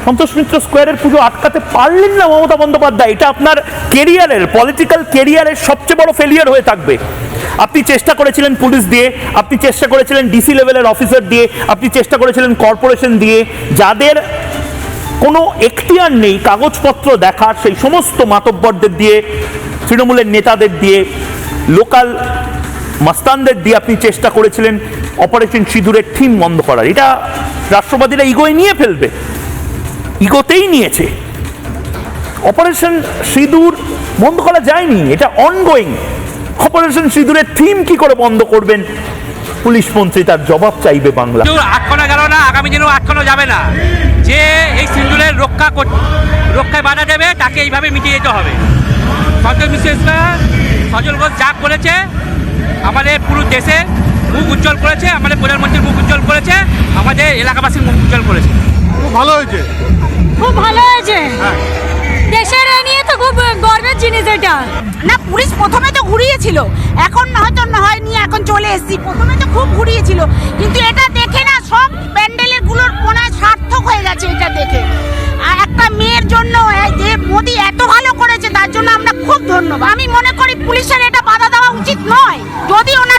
সন্তোষ মিত্র স্কোয়ারের পুজো আটকাতে পারলেন না মমতা বন্দ্যোপাধ্যায়। এটা আপনার কেরিয়ারের, পলিটিক্যাল কেরিয়ারের সবচেয়ে বড় ফেলিয়ার হয়ে থাকবে। আপনি চেষ্টা করেছিলেন পুলিশ দিয়ে, আপনি চেষ্টা করেছিলেন ডিসি লেভেলের অফিসার দিয়ে, আপনি চেষ্টা করেছিলেন কর্পোরেশন দিয়ে, যাদের কোনো এখতিয়ার নেই কাগজপত্র দেখার, সেই সমস্ত মাতব্বরদের দিয়ে, তৃণমূলের নেতাদের দিয়ে, লোকাল মাস্তানদের দিয়ে আপনি চেষ্টা করেছিলেন অপারেশন সিঁদুরের থিম বন্ধ করার। এটা রাষ্ট্রবাদীরা ইগোয় নিয়ে ফেলবে, ইগোতেই নিয়েছে। অপারেশন সিঁদুর বন্ধ করা যায়নি, এটা অনগোয়িং। অপারেশন সিঁদুরের থিম কি করে বন্ধ করবেন পুলিশ মন্ত্রী তার জবাব চাইবে বাংলা। আটকানো গেল না, আগামী দিনেও আটকানো যাবে না। যে এই সিঁদুরের রক্ষায় বাধা দেবে তাকে এইভাবে মিটিয়ে যেতে হবে। সন্তোষ মিত্র সজল ঘোষ যা করেছে আমাদের পুরো দেশে মুখ উজ্জ্বল করেছে, আমাদের প্রধানমন্ত্রীর মুখ উজ্জ্বল করেছে, আমাদের এলাকাবাসীর মুখ উজ্জ্বল করেছে। খুব ভালো হয়েছে, খুব ভালো হয়েছে। দেশের এ নিয়ে তো খুব গর্বের জিনিস এটা। না, পুলিশ প্রথমে তো ঘুরিয়েছিল, এখন হয়তো হয়নি, এখন চলে এসেছি। প্রথমে তো খুব ঘুরিয়েছিল, কিন্তু এটা দেখে না সব প্যান্ডেলের গুলোর কোনা সার্থক হয়ে গেছে। এটা দেখে আর একটা মেয়ের জন্য যে মোদি এত ভালো করেছে তার জন্য আমরা খুব ধন্যবাদ। আমি মনে করি পুলিশের এটা বাধা দেওয়া উচিত নয়। যদি ওনার